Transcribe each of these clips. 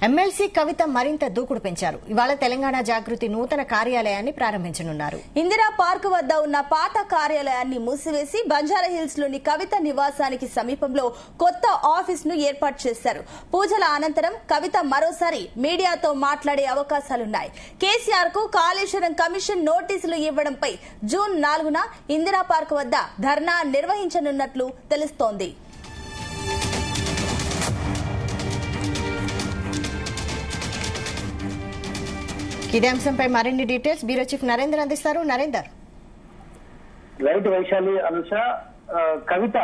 MLC కవిత మరింత దూకుడు పెంచారు. ఇవాళ తెలంగాణ జాగృతి నూతన కార్యాలయాన్ని ప్రారంభించనున్నారు. ఇందిరా పార్క్ వద్ద ఉన్న పాత కార్యాలయాన్ని మూసివేసి బంజారాహిల్స్ లోని కవిత నివాసానికి సమీపంలో కొత్త ఆఫీస్ ను ఏర్పాటు చేశారు. పూజల అనంతరం కవిత మరోసారి మీడియాతో మాట్లాడే అవకాశాలున్నాయి. కేసీఆర్ కు కాళేశ్వరం కమిషన్ నోటీసులు ఇవ్వడంపై జూన్ 4న ఇందిరా పార్క్ వద్ద ధర్నా నిర్వహించనున్నట్లు తెలుస్తోంది. ఇదే అంశంపై మరిన్ని డీటెయిల్స్ బ్యూరో చీఫ్ నరేందర్ అందిస్తారు. నరేందర్. రైట్ వైశాలి అనుష, కవిత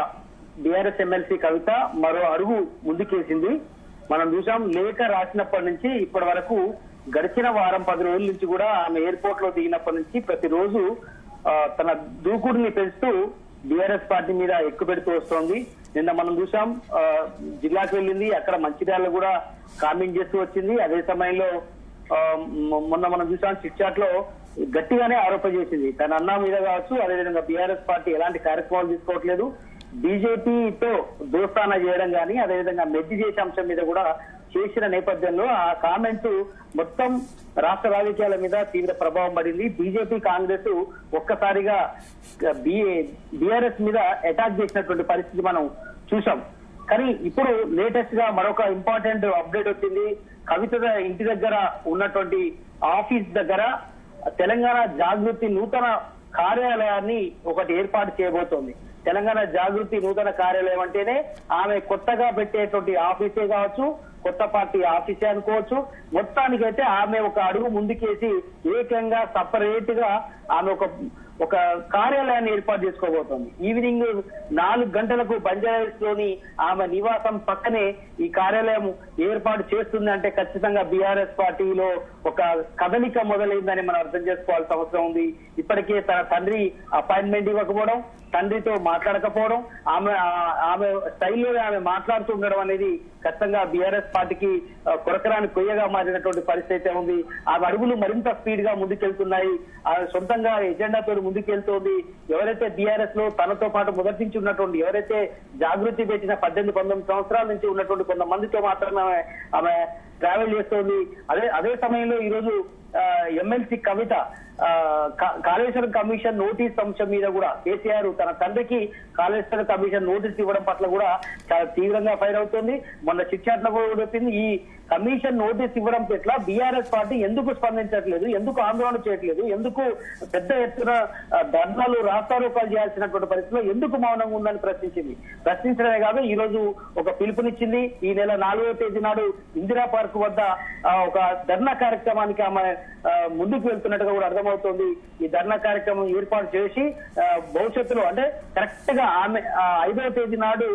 బీఆర్ఎస్ ఎమ్మెల్సీ కవిత మరో అడుగు ముందుకేసింది. మనం చూసాం, లేఖ రాసినప్పటి నుంచి ఇప్పటి వరకు గడిచిన వారం 10 రోజుల నుంచి కూడా ఆమె ఎయిర్పోర్ట్ లో దిగినప్పటి నుంచి ప్రతిరోజు తన దూకుడిని పెంచుతూ బీఆర్ఎస్ పార్టీ మీద ఎక్కుపెడుతూ వస్తోంది. నిన్న మనం చూసాం, జిల్లాకు వెళ్ళింది, అక్కడ మంచిర్యాలలో కూడా కామెంట్ చేస్తూ వచ్చింది. అదే సమయంలో మొన్న మనం చూసాం, చిట్చాట్ లో గట్టిగానే ఆరోపణ చేసింది. తన అన్నా మీద కావచ్చు, అదేవిధంగా బీఆర్ఎస్ పార్టీ ఎలాంటి కార్యక్రమాలు తీసుకోవట్లేదు, బీజేపీతో దోస్తానా చేయడం కానీ అదేవిధంగా మెడ్డి చేసే అంశం మీద కూడా చేసిన నేపథ్యంలో ఆ కామెంట్ మొత్తం రాష్ట్ర రాజకీయాల మీద తీవ్ర ప్రభావం పడింది. బీజేపీ కాంగ్రెస్ ఒక్కసారిగా బీఆర్ఎస్ మీద అటాక్ చేసినటువంటి పరిస్థితి మనం చూసాం. కానీ ఇప్పుడు లేటెస్ట్ గా మరొక ఇంపార్టెంట్ అప్డేట్ వచ్చింది. కవిత ఇంటి దగ్గర ఉన్నటువంటి ఆఫీస్ దగ్గర తెలంగాణ జాగృతి నూతన కార్యాలయాన్ని ఒకటి ఏర్పాటు చేయబోతోంది. తెలంగాణ జాగృతి నూతన కార్యాలయం అంటేనే ఆమె కొత్తగా పెట్టేటువంటి ఆఫీసే కావచ్చు, కొత్త పార్టీ ఆఫీసే అనుకోవచ్చు. మొత్తానికైతే ఆమె ఒక అడుగు ముందుకేసి ఏకంగా సపరేట్ గా ఆమె ఒక కార్యాలయాన్ని ఏర్పాటు చేసుకోబోతోంది. ఈవినింగ్ 4 గంటలకు బంజారాహిల్స్ లోని ఆమె నివాసం పక్కనే ఈ కార్యాలయం ఏర్పాటు చేస్తుంది. అంటే ఖచ్చితంగా బీఆర్ఎస్ పార్టీలో ఒక కదలిక మొదలైందని మనం అర్థం చేసుకోవాల్సిన అవసరం ఉంది. ఇప్పటికే తన తండ్రి అపాయింట్మెంట్ ఇవ్వకపోవడం, తండ్రితో మాట్లాడకపోవడం, ఆమె స్టైల్లో ఆమె మాట్లాడుతూ ఉండడం అనేది ఖచ్చితంగా బీఆర్ఎస్ పార్టీకి కొరకరాని కొయ్యగా మారినటువంటి పరిస్థితి ఉంది. ఆమె అడుగులు మరింత స్పీడ్ గా ముందుకెళ్తున్నాయి. సొంతంగా ఎజెండాతో ముందుకెళ్తోంది. ఎవరైతే బీఆర్ఎస్ లో తనతో పాటు మొదటి నుంచి ఉన్నటువంటి, ఎవరైతే జాగృతి పెట్టిన 18-19 సంవత్సరాల నుంచి ఉన్నటువంటి కొంతమందితో మాత్రమే ఆమె ట్రావెల్ చేస్తోంది. అదే సమయంలో ఈరోజు ఎమ్మెల్సీ కవిత కాళేశ్వరం కమిషన్ నోటీస్ అంశం మీద కూడా కేసీఆర్ తన తండ్రికి కాళేశ్వరం కమిషన్ నోటీస్ ఇవ్వడం పట్ల కూడా చాలా తీవ్రంగా ఫైర్ అవుతుంది. మొన్న చిట్చాట్లో కూడా వచ్చింది. ఈ కమిషన్ నోటీస్ ఇవ్వడం పట్ల బీఆర్ఎస్ పార్టీ ఎందుకు స్పందించట్లేదు, ఎందుకు ఆందోళన చేయట్లేదు, ఎందుకు పెద్ద ఎత్తున ధర్నాలు రాస్తారోకాలు చేయాల్సినటువంటి పరిస్థితిలో ఎందుకు మౌనంగా ఉందని ప్రశ్నించడమే కాదు, ఈ రోజు ఒక పిలుపునిచ్చింది. ఈ నెల 4వ తేదీ నాడు ఇందిరా పార్క్ వద్ద ఒక ధర్నా కార్యక్రమానికి ఆమె ముందుకు వెళ్తున్నట్టుగా కూడా అర్థమవుతోంది. ఈ ధర్నా కార్యక్రమం ఏర్పాటు చేసి భవిష్యత్తులో అంటే కరెక్ట్ గా ఆమె 5వ తేదీ నాడు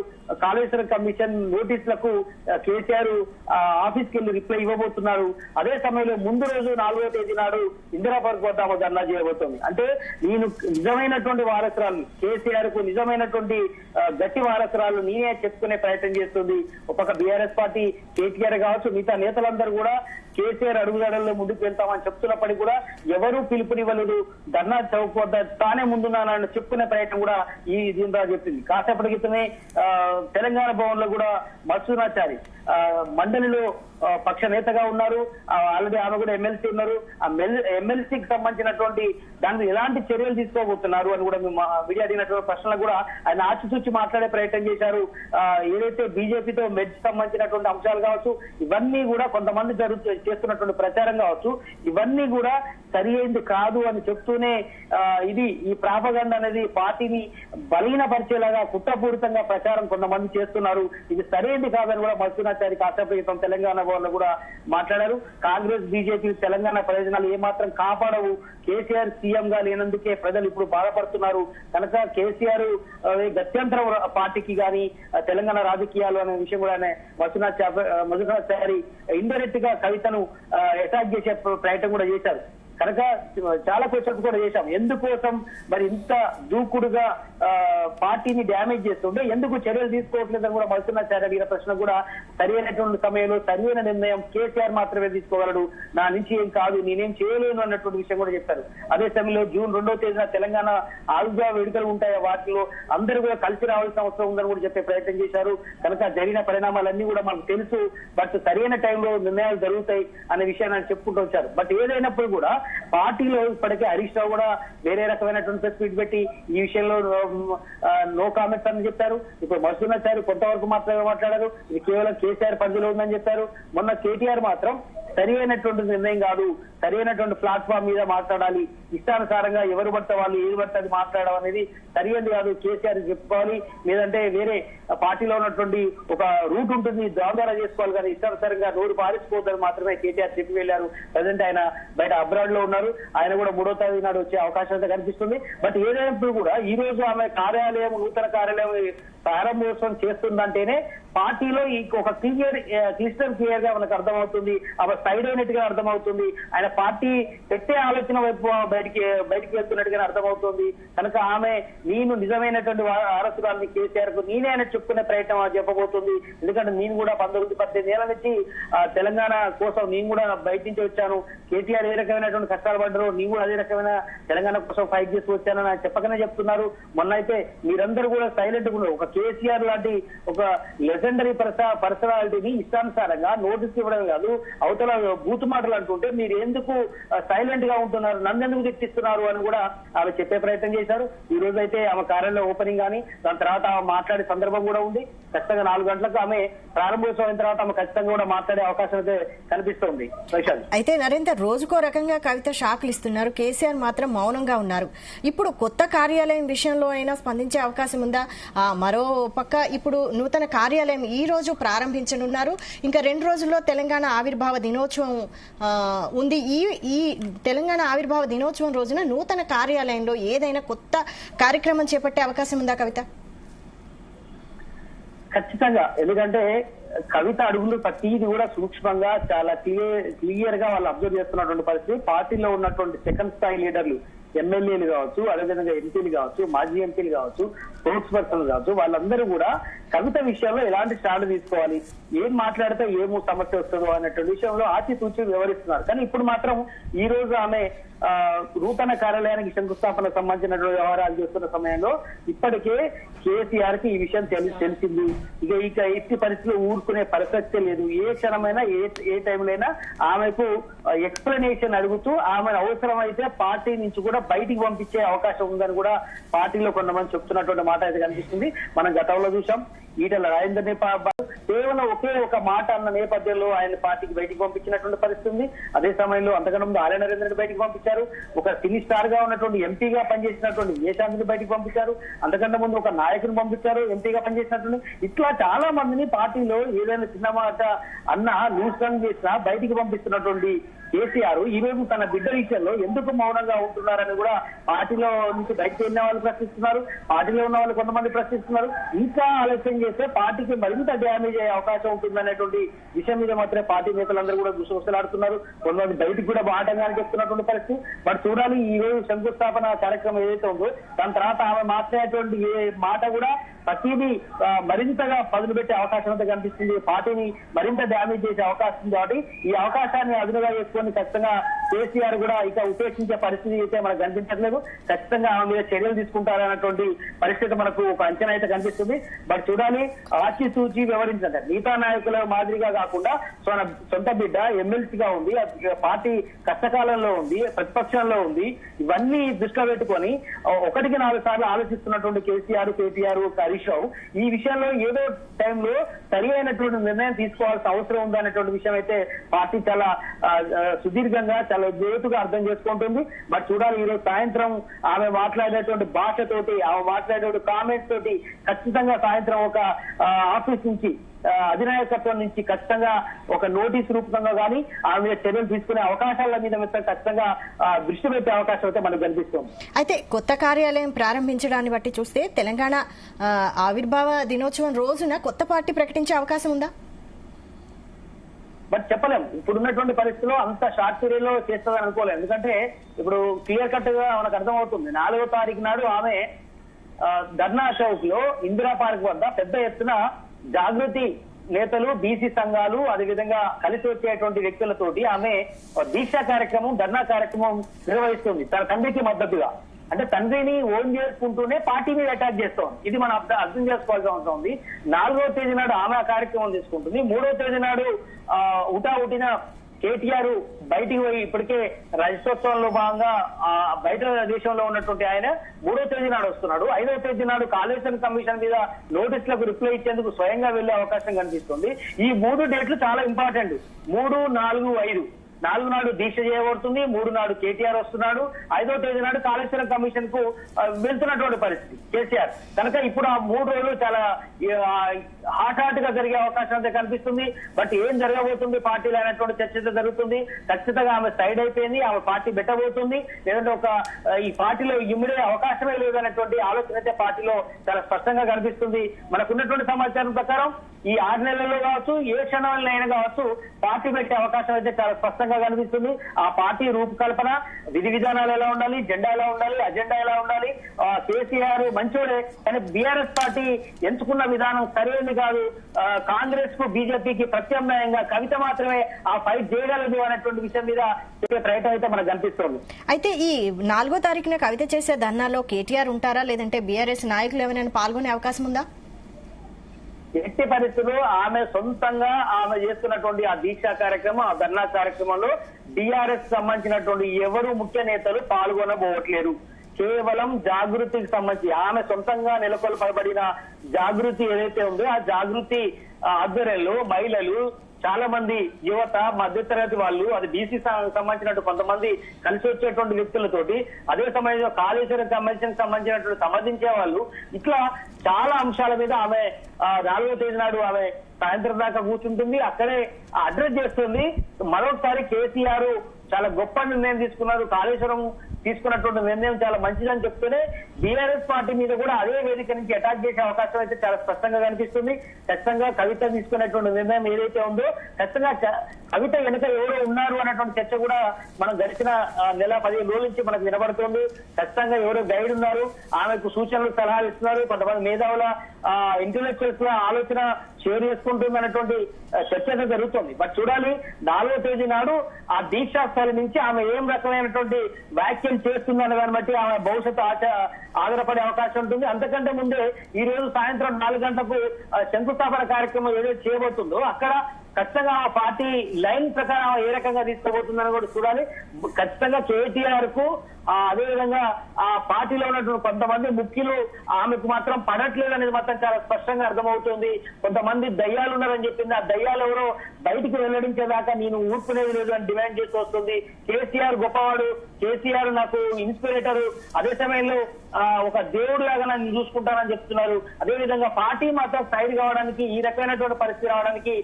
కాళేశ్వరం కమిషన్ నోటీసులకు కేసీఆర్ ఆఫీస్కి వెళ్లి రిప్లై ఇవ్వబోతున్నారు. అదే సమయంలో ముందు రోజు 4వ తేదీ నాడు ఇందిరా పార్క్ వద్ద ఆమె ధర్నా చేయబోతోంది. అంటే నేను నిజమైనటువంటి వారసురాలు, కేసీఆర్ కు నిజమైనటువంటి గట్టి వారసురాలు నేనే చెప్పుకునే ప్రయత్నం చేస్తుంది. ఒక బీఆర్ఎస్ పార్టీ కేటీఆర్ కావచ్చు, మిగతా నేతలందరూ కూడా కేసీఆర్ అడుగుదాడల్లో ముందుకు వెళ్తామని చెప్తున్నప్పటికీ కూడా ఎవరూ పిలుపునివ్వలేదు. ధర్నా చౌక్ వద్ద తానే ముందున్నానని చెప్పుకునే ప్రయత్నం కూడా ఈ దీని ద్వారా చెప్పింది. కాసేపటి క్రితమే తెలంగాణ భవన్ లో కూడా మత్సూనాచారి మండలిలో పక్ష నేతగా ఉన్నారు. ఆల్రెడీ ఆమె కూడా ఎమ్మెల్సీ ఉన్నారు. ఆ ఎమ్మెల్సీకి సంబంధించినటువంటి దానికి ఎలాంటి చర్యలు తీసుకోబోతున్నారు అని కూడా మేము మీడియా అడిగినటువంటి ప్రశ్నలకు కూడా ఆయన ఆచితూచి మాట్లాడే ప్రయత్నం చేశారు. ఏదైతే బీజేపీతో మెడ్జ్ సంబంధించినటువంటి అంశాలు కావచ్చు, ఇవన్నీ కూడా కొంతమంది చేస్తున్నటువంటి ప్రచారం కావచ్చు, ఇవన్నీ కూడా సరి అయింది కాదు అని చెప్తూనే ఈ ప్రాపగండ అనేది పార్టీని బలహీనపరిచేలాగా కుట్రపూరితంగా ప్రచారం కొంతమంది చేస్తున్నారు. ఇది సరైనది కాదని కూడా మత్సూనాచారి కాసేపు తెలంగాణ భవన్లో కూడా మాట్లాడారు. కాంగ్రెస్ బీజేపీ తెలంగాణ ప్రయోజనాలు ఏమాత్రం కాపాడవు. కేసీఆర్ సీఎం గా లేనందుకే ప్రజలు ఇప్పుడు బాధపడుతున్నారు కనుక కేసీఆర్ గత్యంతర పార్టీకి గాని తెలంగాణ రాజకీయాలు అనే విషయం కూడా మధునాచారి ఇండైరెక్ట్ గా కవితను అటాక్ చేసే ప్రయత్నం కూడా చేశారు. కనుక చాలా క్వశ్చన్స్ కూడా చేశాం. ఎందుకోసం మరి ఇంత దూకుడుగా పార్టీని డ్యామేజ్ చేస్తుంటే ఎందుకు చర్యలు తీసుకోవట్లేదని కూడా మల్సున్నాచారి అడిగిన ప్రశ్న కూడా సరైనటువంటి సమయంలో సరైన నిర్ణయం కేసీఆర్ మాత్రమే తీసుకోగలడు, నా నుంచి ఏం కాదు, నేనేం చేయలేను అన్నటువంటి విషయం కూడా చెప్పారు. అదే సమయంలో జూన్ 2వ తేదీన తెలంగాణ ఆవిర్భావ వేడుకలు ఉంటాయి, వాటిలో అందరూ కూడా కలిసి రావాల్సిన అవసరం ఉందని కూడా చెప్పే ప్రయత్నం చేశారు. కనుక జరిగిన పరిణామాలన్నీ కూడా మనకు తెలుసు, బట్ సరైన టైంలో నిర్ణయాలు జరుగుతాయి అనే విషయాన్ని ఆయన చెప్పుకుంటూ వచ్చారు. బట్ ఏదైనప్పుడు కూడా పార్టీలో ఇప్పటికే హరీష్ రావు కూడా వేరే రకమైనటువంటి ప్రెస్ మీట్ పెట్టి ఈ విషయంలో నో కామెంట్స్ అని చెప్పారు. ఇప్పుడు మల్సున్నాచారి కొంతవరకు మాత్రమే మాట్లాడారు, ఇది కేవలం కేసీఆర్ పరిధిలో ఉందని చెప్పారు. మొన్న కేటీఆర్ మాత్రం సరైనటువంటి నిర్ణయం కాదు, సరైనటువంటి ప్లాట్ఫామ్ మీద మాట్లాడాలి, ఇష్టానుసారంగా ఎవరు పడితే వాళ్ళు ఏది పడితే అది మాట్లాడడం అనేది సరైనది కాదు, కేసీఆర్ చెప్పుకోవాలి, లేదంటే వేరే పార్టీలో ఉన్నటువంటి ఒక రూట్ ఉంటుంది ద్వారా చేసుకోవాలి, కానీ ఇష్టానుసారంగా నోరు పారించుకోవద్దని మాత్రమే కేటీఆర్ చెప్పి వెళ్లారు. ప్రజెంట్ ఆయన బయట అబ్రాడ్ లో ఉన్నారు, ఆయన కూడా 3వ తేదీ నాడు వచ్చే అవకాశం అయితే కనిపిస్తుంది. బట్ ఏదైనప్పుడు కూడా ఈ రోజు ఆమె కార్యాలయం, నూతన కార్యాలయం ప్రారంభోత్సవం చేస్తుందంటేనే పార్టీలో ఒక క్లిస్టర్ క్లియర్ గా మనకు అర్థమవుతుంది, ఆమె సైడ్ అయినట్టుగా అర్థమవుతుంది, ఆయన పార్టీ పెట్టే ఆలోచన వైపు బయటికి వెళ్తున్నట్టుగా అర్థమవుతుంది. కనుక ఆమె నేను నిజమైనటువంటి వారసురాలని కేసీఆర్ కు నేనే ఆయన చెప్పుకునే ప్రయత్నం చెప్పబోతుంది. ఎందుకంటే నేను కూడా 18 ఏళ్ల నుంచి తెలంగాణ కోసం నేను కూడా బయట నుంచి వచ్చాను, కేటీఆర్ ఏ రకమైనటువంటి కష్టాలు పడ్డారో నేను కూడా అదే రకమైన తెలంగాణ కోసం ఫైట్ చేసి వచ్చానని ఆయన చెప్పకనే చెప్తున్నారు. మొన్న అయితే మీరందరూ కూడా సైలెంట్ గా ఉన్నారు. ఒక కేసీఆర్ లాంటి ఒక లెజెండరీ పర్సనాలిటీని ఇష్టానుసారంగా నోటీస్ ఇవ్వడం కాదు, అవతల బూతు మాటలు అంటుంటే మీరు ఎందుకు సైలెంట్ గా ఉంటున్నారు, నన్ను ఎందుకు తెచ్చిస్తున్నారు అని కూడా ఆమె చెప్పే ప్రయత్నం చేశారు. ఈ రోజు అయితే ఆమె కార్యాలయం ఓపెనింగ్ కానీ దాని తర్వాత ఆమె మాట్లాడే సందర్భం కూడా ఉంది. ఖచ్చితంగా 4 గంటలకు ఆమె ప్రారంభోత్సవం అయిన తర్వాత ఆమె ఖచ్చితంగా కూడా మాట్లాడే అవకాశం అయితే కనిపిస్తోంది. అయితే నరేందర్, రోజుకో రకంగా కవిత షాక్లు ఇస్తున్నారు, కేసీఆర్ మాత్రం మౌనంగా ఉన్నారు. ఇప్పుడు కొత్త కార్యాలయం విషయంలో అయినా స్పందించే అవకాశం ఉందా? మరో పక్క ఇప్పుడు నూతన కార్యాలయం ఈ రోజు ప్రారంభించనున్నారు, ఇంకా 2 రోజుల్లో తెలంగాణ ఆవిర్భావ దినోత్సవం ఉంది. ఈ తెలంగాణ ఆవిర్భావ దినోత్సవం రోజున నూతన కార్యాలయంలో ఏదైనా కొత్త కార్యక్రమం చేపట్టే అవకాశం ఉందా కవిత? ఖచ్చితంగా, ఎందుకంటే కవిత అడుగులు ప్రతిది కూడా సూక్ష్మంగా చాలా క్లియర్ గా వాళ్ళు అబ్జర్వ్ చేస్తున్నటువంటి పరిస్థితి. పార్టీలో ఉన్నటువంటి సెకండ్ స్థాయి లీడర్లు, ఎమ్మెల్యేలు కావచ్చు, అదేవిధంగా ఎంపీలు కావచ్చు, మాజీ ఎంపీలు కావచ్చు, స్పోర్ట్స్ పర్సన్ కావచ్చు, వాళ్ళందరూ కూడా కవిత విషయంలో ఎలాంటి స్టాండ్ తీసుకోవాలి, ఏం మాట్లాడితే ఏమో సమస్య వస్తుందో అనేటువంటి విషయంలో ఆచితూచి వివరిస్తున్నారు. కానీ ఇప్పుడు మాత్రం ఈ రోజు ఆమె నూతన కార్యాలయానికి శంకుస్థాపన సంబంధించినటువంటి వ్యవహారాలు చేస్తున్న సమయంలో ఇప్పటికే కేసీఆర్ కి ఈ విషయం తెలిసింది. ఇక ఎట్టి పరిస్థితుల్లో ఊరుకునే పరిస్థితి లేదు. ఏ క్షణమైనా ఏ టైంలో అయినా ఆమెకు ఎక్స్ప్లెనేషన్ అడుగుతూ ఆమెను అవసరమైతే పార్టీ నుంచి కూడా బయటికి పంపించే అవకాశం ఉందని కూడా పార్టీలో కొంతమంది చెప్తున్నటువంటి మాట అయితే కనిపిస్తుంది. మనం గతంలో చూసాం, ఈటల రాజేందర్ని కేవలం ఒకే ఒక మాట అన్న నేపథ్యంలో ఆయన పార్టీకి బయటికి పంపించినటువంటి పరిస్థితి ఉంది. అదే సమయంలో అంతకన్నా ముందు ఆర్య నరేందర్ని బయటికి పంపించారు, ఒక సినీ స్టార్ గా ఉన్నటువంటి ఎంపీగా పనిచేసినటువంటి విజయశాంతిని బయటికి పంపించారు, అంతకంటే ముందు ఒక నాయకుని పంపించారు ఎంపీగా పనిచేసినటువంటి. ఇట్లా చాలా మందిని పార్టీలో ఏదైనా చిన్న మాట అన్న న్యూస్ రన్ చేసినా బయటికి పంపిస్తున్నటువంటి కేసీఆర్ ఈ రోజు తన బిడ్డ విషయంలో ఎందుకు మౌనంగా ఉంటున్నారని కూడా పార్టీలో నుంచి బయటకు వెళ్ళిన వాళ్ళు ప్రశ్నిస్తున్నారు, పార్టీలో ఉన్న వాళ్ళు కొంతమంది ప్రశ్నిస్తున్నారు. ఇంకా ఆలస్యం చేస్తే పార్టీకి మరింత డ్యామేజ్ అయ్యే అవకాశం ఉంటుందనేటువంటి విషయం మీద మాత్రమే పార్టీ నేతలందరూ కూడా గుసగుసలాడుతున్నారు. కొంతమంది బయటికి కూడా బాటంగానే చెప్తున్నటువంటి పరిస్థితి. బట్ చూడాలి, ఈ రోజు శంకుస్థాపన కార్యక్రమం ఏదైతే ఉందో దాని తర్వాత ఆమె మాట్లాడేటువంటి ఏ మాట కూడా ప్రతిదీ మరింతగా పదులు పెట్టే అవకాశం అయితే కనిపిస్తుంది, పార్టీని మరింత డ్యామేజ్ చేసే అవకాశం ఉంది. కాబట్టి ఈ అవకాశాన్ని అదునుగా చేసుకొని ఖచ్చితంగా కేసీఆర్ కూడా ఇక ఉపేక్షించే పరిస్థితి అయితే మనకు కనిపించట్లేదు. ఖచ్చితంగా ఆమె మీద చర్యలు తీసుకుంటారన్నటువంటి పరిస్థితి మనకు ఒక అంచనా అయితే కనిపిస్తుంది. బట్ చూడాలి, ఆచితూచి వ్యవహరించాలి. మిగతా నాయకుల మాదిరిగా కాకుండా సొంత బిడ్డ ఎమ్మెల్సీగా ఉంది, పార్టీ కష్టకాలంలో ఉంది, ప్రతిపక్షంలో ఉంది, ఇవన్నీ దృష్టిలో పెట్టుకొని 1-4 సార్లు ఆలోచిస్తున్నటువంటి కేసీఆర్, కేటీఆర్, హరీష్ రావు ఈ విషయంలో ఏదో టైంలో సరి అయినటువంటి నిర్ణయం తీసుకోవాల్సిన అవసరం ఉందనేటువంటి విషయం అయితే పార్టీ చాలా సుదీర్ఘంగా చాలా లోతుగా అర్థం చేసుకుంటుంది. బట్ చూడాలి, ఈ రోజు సాయంత్రం ఆమె మాట్లాడేటువంటి భాషతోటి, ఆమె మాట్లాడేటువంటి కామెంట్స్ తోటి ఖచ్చితంగా సాయంత్రం ఒక ఆఫీస్ నుంచి అధినాయకత్వం నుంచి ఖచ్చితంగా ఒక నోటీస్ రూపంగా కానీ ఆమె మీద చర్యలు తీసుకునే అవకాశాల మీద ఖచ్చితంగా దృష్టి పెట్టే అవకాశం అయితే మనకు కనిపిస్తుంది. అయితే కొత్త కార్యాలయం ప్రారంభించడాన్ని బట్టి చూస్తే తెలంగాణ ఆవిర్భావ దినోత్సవం రోజున కొత్త పార్టీ ప్రకటించే అవకాశం ఉందా? బట్ చెప్పలేం ఇప్పుడున్నటువంటి పరిస్థితిలో అంత షార్ట్ పీరియడ్ లో చేస్తుందని అనుకోలేం. ఎందుకంటే ఇప్పుడు క్లియర్ కట్ గా మనకు అర్థమవుతుంది. 4వ తారీఖు నాడు ఆమె ధర్నా చౌక్ లో ఇందిరా పార్క్ వద్ద పెద్ద ఎత్తున జాగృతి నేతలు, బీసీ సంఘాలు, అదేవిధంగా కలిసి వచ్చేటువంటి వ్యక్తులతోటి ఆమె దీక్షా కార్యక్రమం, ధర్నా కార్యక్రమం నిర్వహిస్తుంది తన తండ్రికి మద్దతుగా. అంటే తండ్రిని ఓన్ చేసుకుంటూనే పార్టీ మీద అటాక్ చేస్తాం. ఇది మనం అర్థం చేసుకోవాల్సిన అవసరం ఉంది. 4వ తేదీ నాడు ఆమె ఆ కార్యక్రమం తీసుకుంటుంది. 3వ తేదీ నాడు ఉటావుటిన కేటీఆర్ బయటికి పోయి ఇప్పటికే రాజ్యోత్సవంలో భాగంగా బయట దేశంలో ఉన్నటువంటి ఆయన 3వ తేదీ నాడు వస్తున్నాడు. 5వ తేదీ నాడు కాళేశ్వరం కమిషన్ మీద నోటీసులకు రిప్లై ఇచ్చేందుకు స్వయంగా వెళ్లే అవకాశం కనిపిస్తుంది. ఈ 3 డేట్లు చాలా ఇంపార్టెంట్. 3, 4, 5. 4 నాడు దీక్ష చేయబడుతుంది. 3 నాడు కేటీఆర్ వస్తున్నాడు. 5వ తేదీ నాడు కాళేశ్వరం కమిషన్ కు వెళ్తున్నటువంటి పరిస్థితి కేసీఆర్. కనుక ఇప్పుడు ఆ 3 రోజులు చాలా హాట్ గా జరిగే అవకాశం అయితే కనిపిస్తుంది. బట్ ఏం జరగబోతుంది పార్టీలో అనేటువంటి చర్చ జరుగుతుంది. ఖచ్చితంగా ఆమె సైడ్ అయిపోయింది, ఆమె పార్టీ పెట్టబోతుంది, లేదంటే ఈ పార్టీలో ఇమ్మడే అవకాశమే లేదనేటువంటి ఆలోచన అయితే పార్టీలో చాలా స్పష్టంగా కనిపిస్తుంది. మనకున్నటువంటి సమాచారం ప్రకారం ఈ 6 నెలల్లో కావచ్చు, ఏ క్షణంలో అయినా కావచ్చు పార్టీ పెట్టే అవకాశం అయితే చాలా స్పష్టంగా కనిపిస్తుంది. ఆ పార్టీ రూపకల్పన, విధి విధానాలు ఎలా ఉండాలి, జెండా ఎలా ఉండాలి, అజెండా ఎలా ఉండాలి. కేసీఆర్ మంచోడే, కానీ బీఆర్ఎస్ పార్టీ ఎంచుకున్న విధానం సరైనది కాదు. కాంగ్రెస్ కు, బీజేపీకి ప్రత్యామ్నాయంగా కవిత మాత్రమే ఆ ఫైట్ చేయగలదు అనేటువంటి విషయం మీద ప్రయత్నం అయితే మనకు కనిపిస్తుంది. అయితే ఈ 4వ తారీఖున కవిత చేసే ధర్నాలో కేటీఆర్ ఉంటారా, లేదంటే బీఆర్ఎస్ నాయకులు ఎవరైనా పాల్గొనే అవకాశం ఉందా? ఎట్టి పరిస్థితుల్లో ఆమె సొంతంగా ఆమె చేస్తున్నటువంటి ఆ దీక్షా కార్యక్రమం, ఆ ధర్నా కార్యక్రమంలో బీఆర్ఎస్ సంబంధించినటువంటి ఎవరు ముఖ్య నేతలు పాల్గొనబోవట్లేరు. కేవలం జాగృతికి సంబంధించి ఆమె సొంతంగా నెలకొల్పబడిన జాగృతి ఏదైతే ఉందో ఆ జాగృతి ఆధ్వర్యంలో మహిళలు, చాలా మంది యువత, మధ్యతరగతి వాళ్ళు, అది బీసీ సంబంధించినట్టు కొంతమంది కలిసి వచ్చేటువంటి వ్యక్తులతోటి, అదే సమయంలో కాళేశ్వరం కమిషన్ సంబంధించినటువంటి సమర్థించే వాళ్ళు, ఇట్లా చాలా అంశాల మీద ఆమె 4వ తేదీ నాడు ఆమె సాయంత్రం దాకా కూర్చుంటుంది. అక్కడే అడ్రస్ చేస్తుంది. మరొకసారి కేసీఆర్ చాలా గొప్ప నిర్ణయం తీసుకున్నారు, కాళేశ్వరం తీసుకున్నటువంటి నిర్ణయం చాలా మంచిదని చెప్తూనే బీఆర్ఎస్ పార్టీ మీద కూడా అదే వేదిక నుంచి అటాక్ చేసే అవకాశం అయితే చాలా స్పష్టంగా కనిపిస్తుంది. ఖచ్చితంగా కవిత తీసుకున్నటువంటి నిర్ణయం ఏదైతే ఉందో ఖచ్చితంగా కవిత వెనుక ఎవరో ఉన్నారు అన్నటువంటి చర్చ కూడా మనం గడిచిన నెల 15 రోజుల నుంచి మనకు వినబడుతుంది. ఖచ్చితంగా ఎవరో గైడ్ ఉన్నారు, ఆమెకు సూచనలు, సలహాలు ఇస్తున్నారు, కొంతమంది మేధావుల ఇంటెలెక్చువల్స్ ల ఆలోచన షేర్ చేసుకుంటుంది అన్నటువంటి చర్చ జరుగుతుంది. బట్ చూడాలి 4వ తేదీ నాడు ఆ దీక్షా స్థలి నుంచి ఆమె ఏం రకమైనటువంటి వ్యాఖ్యలు చేస్తుందన్న దాన్ని బట్టి ఆమె భవిష్యత్తు ఆధారపడే అవకాశం ఉంటుంది. అంతకంటే ముందే ఈ రోజు సాయంత్రం 4 గంటలకు శంకుస్థాపన కార్యక్రమం ఏదైతే చేయబోతుందో అక్కడ ఖచ్చితంగా ఆ పార్టీ లైన్ ప్రకారం ఏ రకంగా తీసుకోబోతుందని కూడా చూడాలి. ఖచ్చితంగా కేటీఆర్ కు అదేవిధంగా ఆ పార్టీలో ఉన్నటువంటి కొంతమంది ముఖ్యులు ఆమెకు మాత్రం పడట్లేదు అనేది మాత్రం చాలా స్పష్టంగా అర్థమవుతుంది. కొంతమంది దయ్యాలు ఉన్నారని చెప్పింది. ఆ దయ్యాలు ఎవరో బయటికి వెల్లడించేదాకా నేను ఊరుకునేది లేదు అని డిమాండ్ చేస్తూ వస్తుంది. కేసీఆర్ గొప్పవాడు, కేసీఆర్ నాకు ఇన్స్పిరేటర్, అదే సమయంలో ఒక దేవుడు లాగా నన్ను చూసుకుంటానని చెప్తున్నారు. అదేవిధంగా పార్టీ మాత్రం సైడ్ కావడానికి, ఈ రకమైనటువంటి పరిస్థితి రావడానికి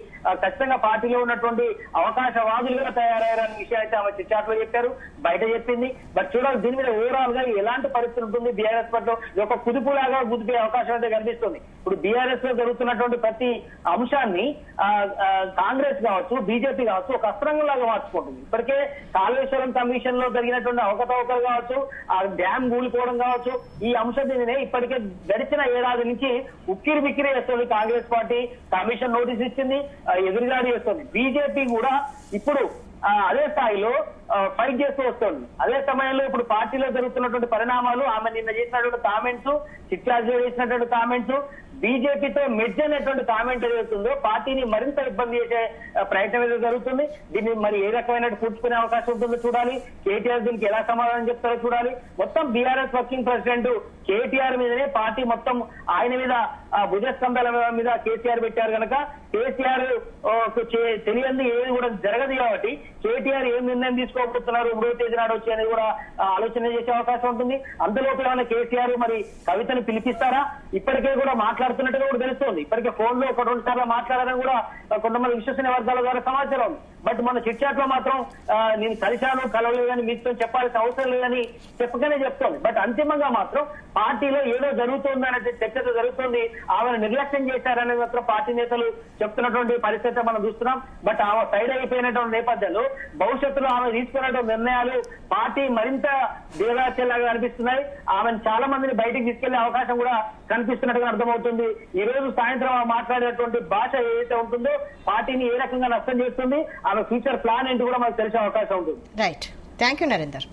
ఖచ్చితంగా పార్టీలో ఉన్నటువంటి అవకాశవాదులుగా తయారయ్యారనే విషయం అయితే ఆమె చిట్చాట్లో చెప్పారు, బయట చెప్పింది. బట్ చూడాలి దీని మీద ఓవరాల్ గా ఎలాంటి పరిస్థితి ఉంటుంది బీఆర్ఎస్ పార్టీలో. ఒక కుదుపులాగా కుదిపే అవకాశం అయితే కనిపిస్తుంది. ఇప్పుడు బీఆర్ఎస్ లో జరుగుతున్నటువంటి ప్రతి అంశాన్ని కాంగ్రెస్ కావచ్చు, బీజేపీ కావచ్చు ఒక అస్త్రంగా లాగా మార్చుకుంటుంది. ఇప్పటికే కాళేశ్వరం కమిషన్ లో జరిగినటువంటి అవకతవకలు కావచ్చు, ఆ డ్యామ్ కూలిపోవడం కావచ్చు, ఈ అంశం మీదనే ఇప్పటికే గడిచిన ఏడాది నుంచి ఉక్కిరి బిక్కిరి చేస్తుంది కాంగ్రెస్ పార్టీ. కమిషన్ నోటీస్ ఇచ్చింది, ఎదురుదాడి చేస్తుంది. బీజేపీ కూడా ఇప్పుడు అదే స్థాయిలో ఫైట్ చేస్తూ వస్తుంది. అదే సమయంలో ఇప్పుడు పార్టీలో జరుగుతున్నటువంటి పరిణామాలు, ఆమె నిన్న చేసినటువంటి కామెంట్స్, చిట్రాజు చేసినటువంటి కామెంట్స్, బీజేపీతో మెర్జ్ అనేటువంటి కామెంట్ ఏదవుతుందో పార్టీని మరింత ఇబ్బంది చేసే ప్రయత్నం ఏదో జరుగుతుంది. దీన్ని మరి ఏ రకమైన కూర్చుకునే అవకాశం ఉంటుందో చూడాలి. కేటీఆర్ దీనికి ఎలా సమాధానం చెప్తారో చూడాలి. మొత్తం బీఆర్ఎస్ వర్కింగ్ ప్రెసిడెంట్ కేటీఆర్ మీదనే పార్టీ మొత్తం ఆయన మీద భుజస్కంధాల మీద కేసీఆర్ పెట్టారు కనుక కేసీఆర్ తెలియంది ఏది కూడా జరగదు కాబట్టి కేటీఆర్ ఏం నిర్ణయం తీసుకోబోతున్నారు 3వ తేదీ నాడు వచ్చి అనేది కూడా ఆలోచన చేసే అవకాశం ఉంటుంది. అంతలోపల ఏమైనా కేసీఆర్ మరి కవితను పిలిపిస్తారా? ఇప్పటికే కూడా మాట్లాడుతున్నట్టుగా కూడా తెలుస్తోంది. ఇప్పటికే ఫోన్ లో 1-2 సార్లు మాట్లాడారని కూడా కొంతమంది విశ్వసనీయ వర్గాల ద్వారా సమాచారం ఉంది. బట్ మన చిట్ చాట్ లో మాత్రం నేను కలిశాను, కలవలేదని మీతో చెప్పాల్సిన అవసరం లేదని చెప్పకనే చెప్తోంది. బట్ అంతిమంగా మాత్రం పార్టీలో ఏదో జరుగుతుంది అనే చర్చ జరుగుతుంది. ఆమెను నిర్లక్ష్యం చేశారనేది మాత్రం పార్టీ నేతలు చెప్తున్నటువంటి పరిస్థితి మనం చూస్తున్నాం. బట్ ఆమె సైడ్ అయిపోయినటువంటి నేపథ్యంలో భవిష్యత్తులో ఆమె తీసుకున్నటువంటి నిర్ణయాలు పార్టీ మరింత దేవాచేలాగా అనిపిస్తున్నాయి. ఆమెను చాలా మందిని బయటికి తీసుకెళ్లే అవకాశం కూడా కనిపిస్తున్నట్టుగా అర్థమవుతుంది. ఈ రోజు సాయంత్రం ఆమె మాట్లాడేటువంటి భాష ఏదైతే ఉంటుందో పార్టీని ఏ రకంగా నష్టం చేస్తుంది, ఆమె ఫ్యూచర్ ప్లాన్ ఏంటి కూడా మనకు తెలిసే అవకాశం ఉంటుంది. Right, thank you Narender.